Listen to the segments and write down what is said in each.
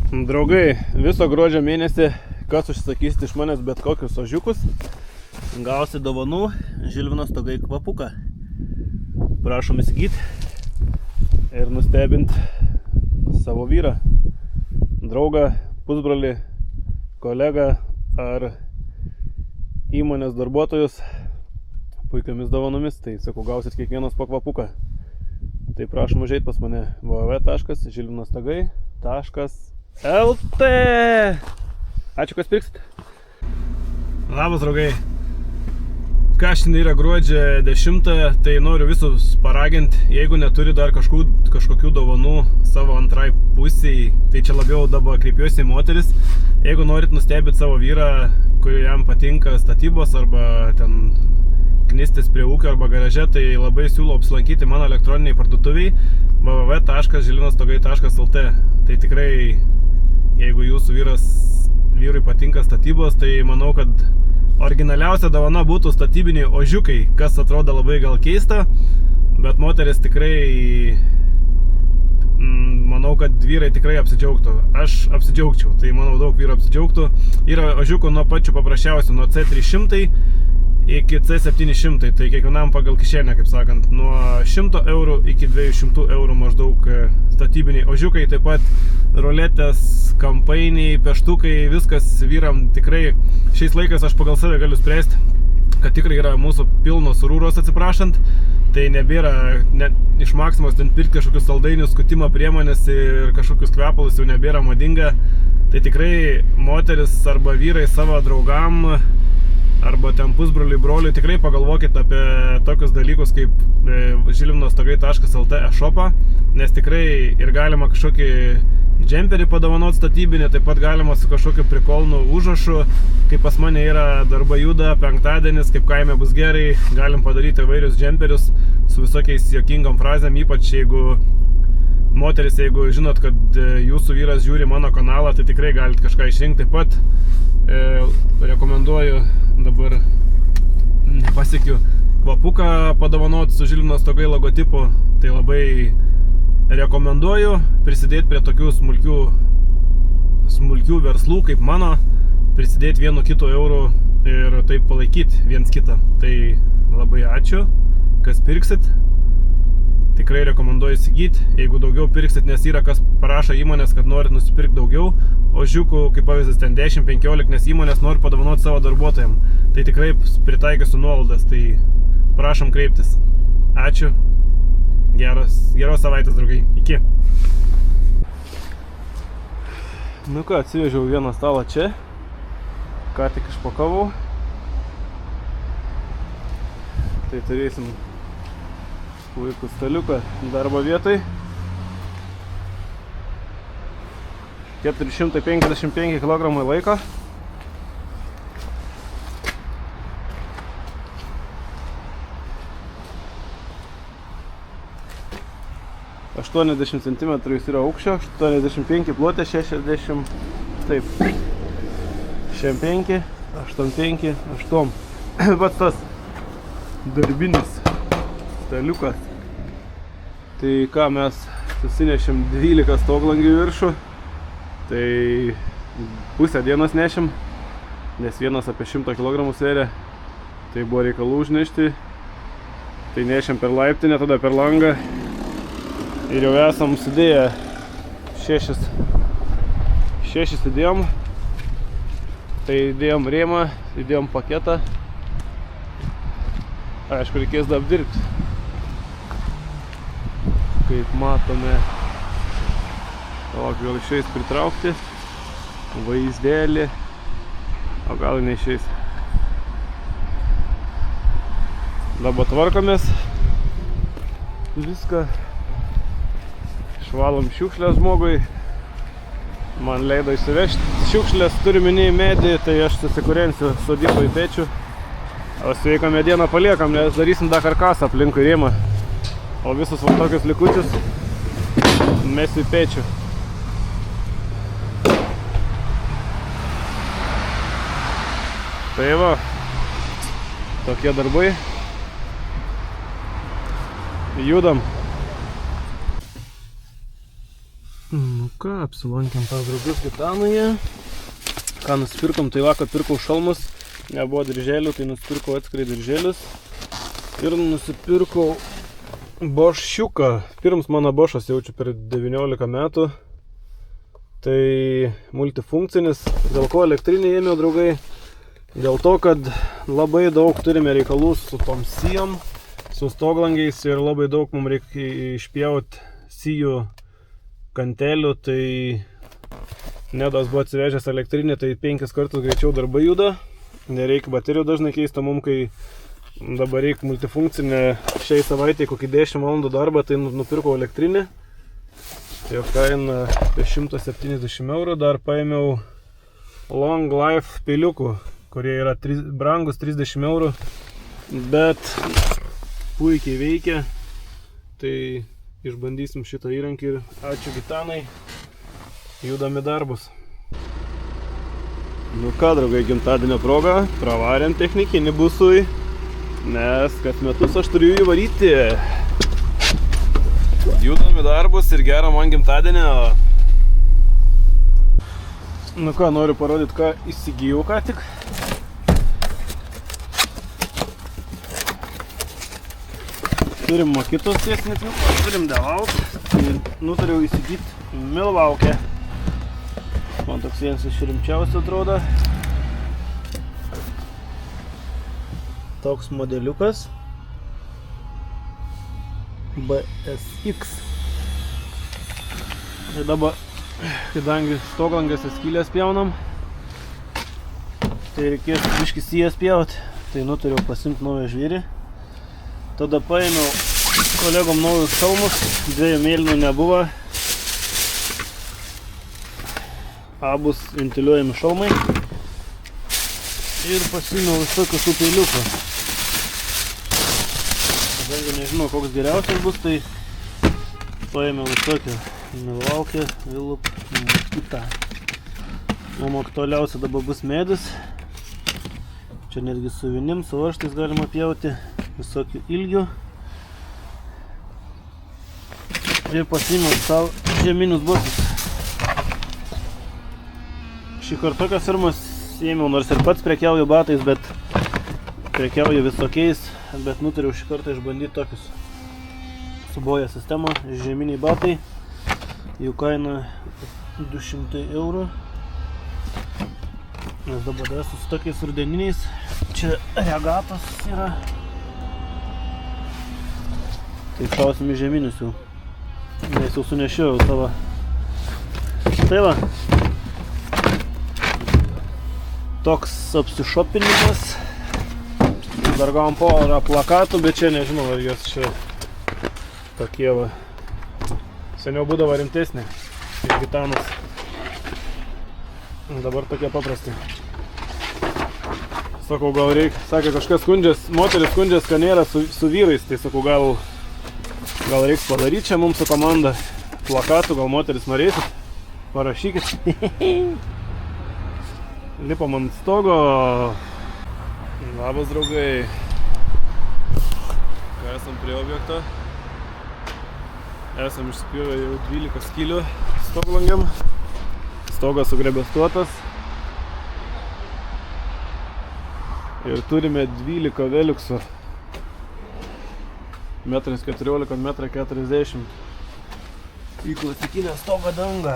Draugai, viso gruodžio mėnesį, kas užsisakysite iš manęs bet kokius ožiukus, gausi dovanų Žilvino stogai kvapuką. Prašom įsigyti ir nustebinti savo vyrą, draugą, pusbrolį, kolegą ar įmonės darbuotojus puikiamis dovanomis. Tai sakau, gausit kiekvienas po kvapuką. Tai prašom užeit pas mane www.žilvinostogai.lt. Ačiū, kas pirksit. Labas, draugai. Ką šiandien yra gruodžio 10, tai noriu visus paraginti, jeigu neturi dar kažkokių dovanų savo antrai pusiai, tai čia labiau dabar kreipiuosi į moteris. Jeigu norit nustebinti savo vyrą, kuriam patinka statybos arba ten knistis prie ūkio arba garaže, tai labai siūlau apsilankyti mano elektroniniai parduotuviai www.žilvinostogai.lt. Tai tikrai, jeigu jūsų vyrui patinka statybos, tai manau, kad originaliausia dovana būtų statybiniai ožiukai, kas atrodo labai gal keista, bet moteris tikrai, manau, kad vyrai tikrai apsidžiaugtų. Aš apsidžiaugčiau, tai manau, daug vyrų apsidžiaugtų. Yra ožiukų nuo pačių paprasčiausių, nuo C300 iki C700, tai kiekvienam pagal kišenę, kaip sakant, nuo 100 eurų iki 200 eurų maždaug statybiniai ožiukai, taip pat roletės, kampainiai, peštukai, viskas vyram tikrai. Šiais laikais aš pagal save galiu spręsti, kad tikrai yra mūsų pilnos rūros, atsiprašant, tai nebėra iš Maksimos ten pirkti kažkokius saldainius, skutimo priemonės ir kažkokius kvepalus jau nebėra madinga. Tai tikrai moteris arba vyrai savo draugam arba ten pusbroliui, broliui, tikrai pagalvokit apie tokius dalykus kaip žilvinostogai.lt e-shopą, nes tikrai ir galima kažkokį džemperį padovanoti statybinį, taip pat galima su kažkokiu prikolnu užrašu, kaip pas mane yra darba juda, penktadienis, kaip kaime bus gerai, galim padaryti įvairius džemperius su visokiais juokingom frazėm, ypač jeigu moteris, jeigu žinot, kad jūsų vyras žiūri mano kanalą, tai tikrai galite kažką išrinkti. Taip pat rekomenduoju, dabar pasiekiu kvapuką padovanoti su Žilvino stogai logotipu, tai labai rekomenduoju prisidėti prie tokių smulkių verslų kaip mano, prisidėti 1-2 eurų ir taip palaikyti viens kitą. Tai labai ačiū, kas pirksit. Tikrai rekomenduoju įsigyti, jeigu daugiau pirksit, nes yra kas parašo įmonės, kad norit nusipirkti daugiau ožiukų, kaip pavyzdys ten 10-15, nes įmonės nori padovanoti savo darbuotojam. Tai tikrai pritaikysiu nuolaidas, tai prašom kreiptis. Ačiū, geros savaitės, draugai, iki. Nu ką, atsivežiau vieną stalą čia, ką tik išpakavau. Tai turėsim puikų staliuką darbo vietoj. 455 kg laiko. – 80 cm jis yra aukščio, 85 plotė, 60, taip, 65, 85, 8. Pats tas darbinis staliukas. Tai ką, mes susinešim 12 stoglangių viršų, tai pusę dienos nešim, nes vienas apie 100 kg sveria, tai buvo reikalų užnešti, tai nešim per laiptinę, tada per langą ir jau esam sudėję 6 įdėjom, tai įdėjom rėmą, įdėjom paketą, aišku, reikės dar apdirbti. Kaip matome, gal išeis pritraukti vaizdelį, o gal neišeis. Dabar tvarkomės viską, išvalom šiukšlės žmogui, man leido išsivežti šiukšlės, turiu minėjai medį, tai aš susikūrensiu sodybą į pečių, o sveiką medieną paliekam, nes darysim dar karkasą aplinkui rėmą. O visus va tokius likučius mesiu į pečių. Tai va, tokie darbai. Judam. Nu ką, apsilankėm pas draugus Gitanoje. Ką nusipirkom, tai vakar pirkau šalmus. Nebuvo dirželių, tai nusipirkau atskirai dirželius. Ir nusipirkau Bošiuką. Pirms mano Bošas jaučiu per 19 metų. Tai multifunkcinis. Dėl ko elektrinį ėmiau, draugai? Dėl to, kad labai daug turime reikalų su tom sijom, su stoglangiais ir labai daug mums reikia išpjauti sijų kantelių, tai Nedas buvo atsivežęs elektrinį, tai 5 kartus greičiau darbai juda, nereikia baterijų dažnai keisti, mums kai dabar reikia multifunkcinę šiai savaitėje kokį 10 valandų darbą, tai nupirkau elektrinį, jo kaina apie 170 eurų, dar paėmiau Long Life peiliukų, kurie yra brangus 30 eurų, bet puikiai veikia, tai išbandysim šitą įrankį ir ačiū Gitanai, judam į darbus. Nu ką, draugai, gimtadienio proga, pravarėm technikinį busui, nes kas metus aš turiu jį varyti. Judam į darbus ir gero man gimtadienio. Nu ką, noriu parodyti, ką įsigijau ką tik. Turim makitus tiesnis, turim Delaut ir nutariau įsigyti Milwaukee. Man toks vienas iš rimčiausių atrodo. Toks modeliukas BSX. Ir dabar, kadangi stoglangėse skylės pjaunam, tai reikės biškį sijas pjauti, tai nutariau pasimti naują žvyrį. Tada paėmiau kolegom naujus šalmus, 2 mėlynų nebuvo. Abus ventiliuojami šalmai. Ir pasiėmiau visokių tų peiliukų. Kadangi nežinau, koks geriausias bus, tai paėmiau visokių Milwaukee, Willow, kitą. Mums aktualiausia dabar bus medis. Čia netgi su vinim, su varžtais galima pjauti. Visokių ilgių. Ir pasiėmiau savo žieminius botus. Šį kartą tokios firmas ėmiau, nors ir pats prekiauju batais, bet prekiauju visokiais, bet nutariau šį kartą išbandyti tokius. Suboja sistema, žieminiai batai. Jų kaina 200 eurų. Nes dabar esu su tokiais rudeniniais. Čia regatos yra. Tai šausim į žieminius jau, nes jau sunešiojau savo. Tai va, toks apsišopinimas. Dar gavom porą plakatų, bet čia nežinau, ar jos čia tokie va. Seniau būdavo rimtesnė, iš Gitanos. Dabar tokie paprasti. Sakau, gal reikia, sakė kažkas skundžias, moteris skundžias, kad nėra su vyrais, tai sakau, gal reiks padaryti čia mums su komanda plakatų, gal moteris norėsit, parašykit. Lipam ant stogo. Labas, draugai. Ką esam prie objekto. Esam išsipjovę jau 12 skylių stoglangiam. Stogas sugrebestuotas. Ir turime 12 veliksų. 1,14 m, 1,40 m. Į klasikinę stogo dangą.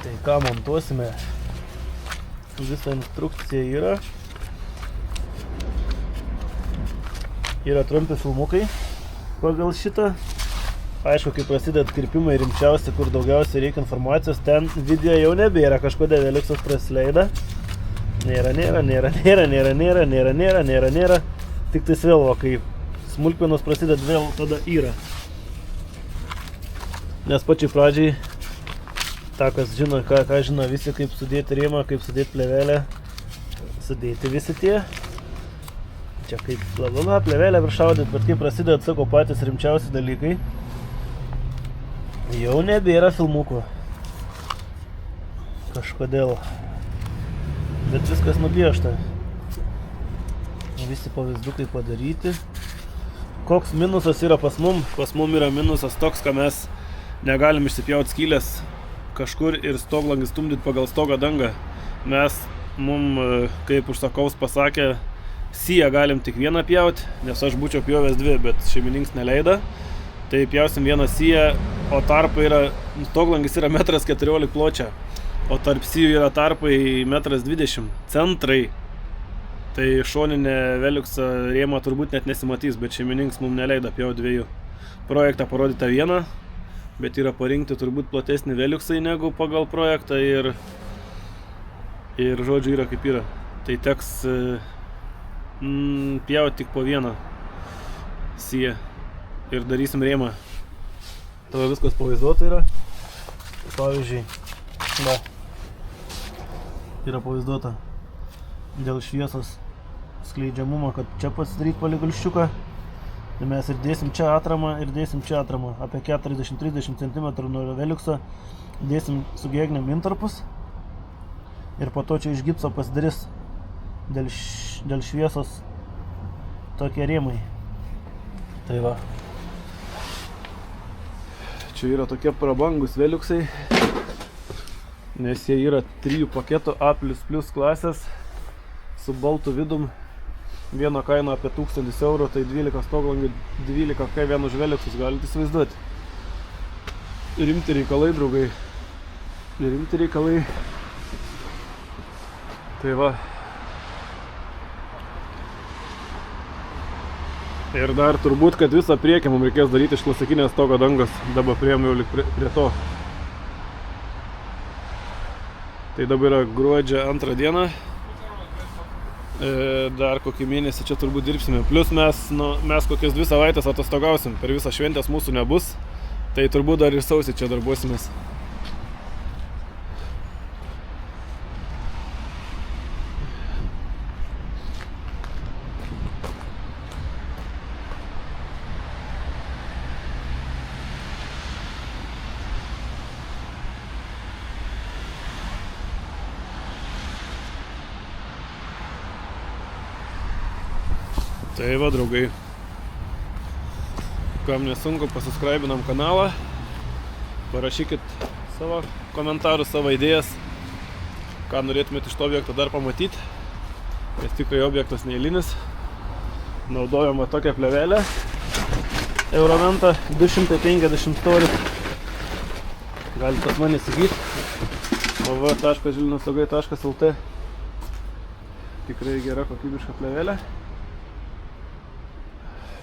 Tai ką montuosime? Visa instrukcija yra. Yra trumpi filmukai pagal šitą. Aišku, kai prasideda kirpimai rimčiausi, kur daugiausiai reikia informacijos, ten video jau nebėra, kažkodėl Veliksas prasileida. Nėra. Tik tais vėl, kai smulkmenos prasideda vėl, tada yra. Nes pačiai pradžiai, ta kas žino, ką žino visi, kaip sudėti rėmą, kaip sudėti plevelę, sudėti visi tie. Čia kaip plevelę prišaudyti, bet kai prasideda, sakau, patys rimčiausi dalykai, jau nebėra filmukų. Kažkodėl. Bet viskas nupiešta. Visi pavyzdukai padaryti. Koks minusas yra pas mum? Pas mum yra minusas toks, kad mes negalim išsipjauti skylės kažkur ir stoglangį stumdyti pagal stogo dangą. Mum, kaip užsakaus pasakė, siją galim tik vieną pjauti, nes aš būčiau pjovęs dvi, bet šeimininkas neleido. Tai pjausim vieną siją, o tarpai yra, stoglangis yra 1,14 m pločio, o tarp sijų yra tarpai 1,20 m, centrai. Tai šoninė Veluxo rėma turbūt net nesimatys, bet šeimininkas mums neleido pjauti dviejų. Projektą parodyta vieną, bet yra parinkti turbūt platesnį Veluxai negu pagal projektą ir žodžiu yra kaip yra. Tai teks pjauti tik po vieną siją ir darysim rėmą. Tavo viskas pavaizduota yra. Pavyzdžiui, yra pavaizduota dėl šviesos skleidžiamumo, kad čia pasidaryti paligalščiuką. Tai mes ir dėsim čia atramą, ir dėsim čia atramą. Apie 40-30 cm nuo Veluxo dėsim su gegnėm intarpus. Ir po to čia iš gipso pasidarys dėl šviesos tokie rėmai. Tai va. Čia yra tokie prabangus Veluxai, nes jie yra 3 paketų A++ klasės su baltų vidum. Vieno kaina apie 1000 eurų, tai 12 stoglangių, 12 kai vien už Veluxus galite įsivaizduoti. Rimti reikalai, draugai. Rimti reikalai. Tai va. Ir dar turbūt, kad visą priekį mums reikės daryti iš klasikinės stogo dangos. Dabar priėjom jau lik prie to. Tai dabar yra gruodžio 2 diena. Dar kokį mėnesį čia turbūt dirbsime. Plius mes kokias 2 savaitės atostogausim. Per visą šventės mūsų nebus. Tai turbūt dar ir sausį čia darbuosimės. Tai va, draugai, kam nesunku, pasubscribinam kanalą, parašykit savo komentarus, savo idėjas, ką norėtumėte iš to objekto dar pamatyti, nes tikrai objektas neeilinis. Naudojama tokią plėvelę, Euroventa 250 storis, galite pas mane įsigyti, www.žilinostogai.lt. Tikrai gera kokybiška plėvelė.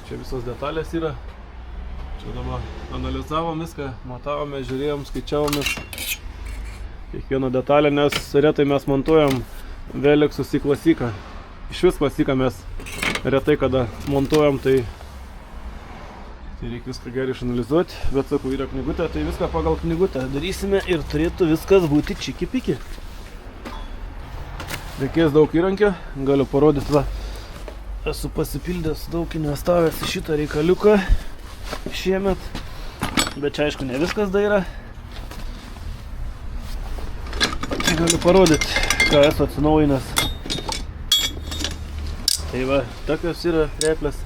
Čia visos detalės yra. Čia dabar analizavom viską, matavome, žiūrėjom, skaičiavomės kiekvieną detalę, nes retai mes montuojam Veluxus į klasiką. Iš vis klasiką mes retai kada montuojam, tai reikia viską gerai išanalizuoti. Bet sakau, yra knygutė, tai viską pagal knygutę darysime ir turėtų viskas būti čiki-piki. Reikės daug įrankio, galiu parodyti, va. Esu pasipildęs daug investavęs į šitą reikaliuką šiemet, bet čia aišku ne viskas dar yra. Čia galiu parodyti, ką esu atsinaujinęs. Tai va, tokios yra replės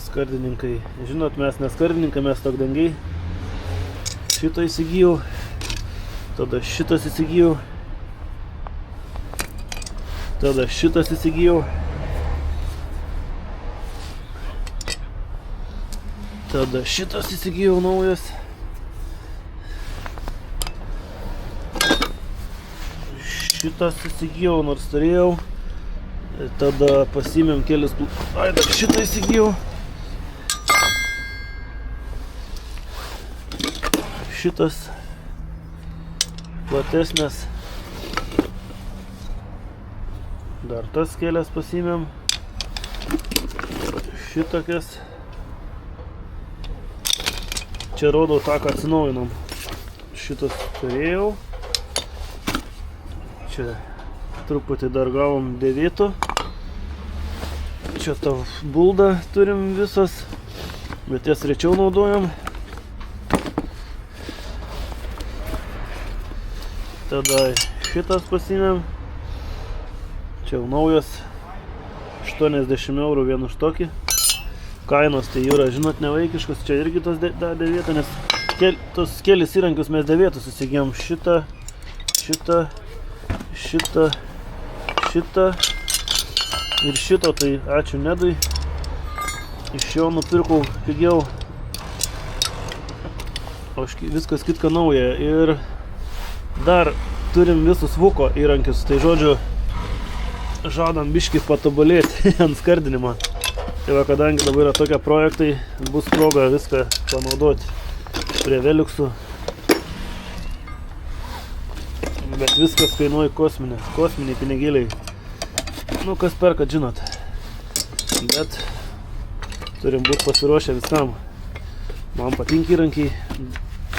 skardininkai. Žinot, mes ne skardininkai, mes stogdangiai. Šitą įsigijau, tada šitas įsigijau, tada šitas įsigijau. Tada šitas įsigijau naujas. Šitas įsigijau, nors turėjau. Tada pasiėmėm kelis... Ai, dar šitą įsigijau. Šitas platesnės. Dar tas kelias pasiėmėm. Šitokias. Čia rodau tą, ką atsinaujinom. Šitas turėjau. Čia truputį dar gavom 9. Čia tą buldą turim visas, bet jas rečiau naudojam. Tada šitas pasiėmėm. Čia jau naujas. 80 eurų vien už tokį. Kainos tai yra, žinot, nevaikiškas, čia irgi tas D9, nes tos kelis įrankius mes dėvėtus įsigijom. Šitą ir šito, tai ačiū Nedui. Iš jo nupirkau pigiau. O viskas kitka nauja. Ir dar turim visus Vuko įrankius. Tai žodžiu, žadam biškį patobulėti ant skardinimo. Tai va, kadangi dabar yra tokie projektai, bus proga viską panaudoti prie Veliuksų. Bet viskas kainuoja kosminiai pinigėliai. Nu, kas perkat, žinot. Bet turim būti pasiruošę viskam. Man patinka įrankiai.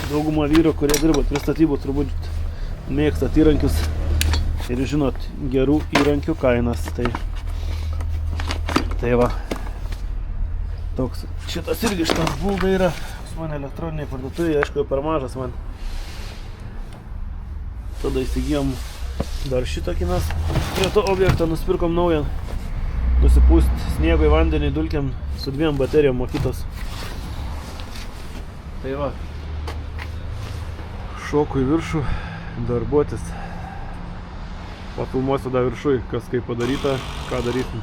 Dauguma vyrų, kurie dirba prie statybų, turbūt mėgstat įrankius. Ir žinot, gerų įrankių kainas. Tai va. Toks. Šitas irgi šitas bulda yra. Pas man elektroniniai parduotuvėje, aišku, per mažas man. Tada įsigijom dar šitokį mes. Prie to objektą nusipirkom naują. Nusipūst sniego į vandenį dulkiam su 2 baterijom mokytos. Tai va. Šoku į viršų, darbuotis. Pafilmuosiu dar viršui, kas kaip padaryta, ką darysim.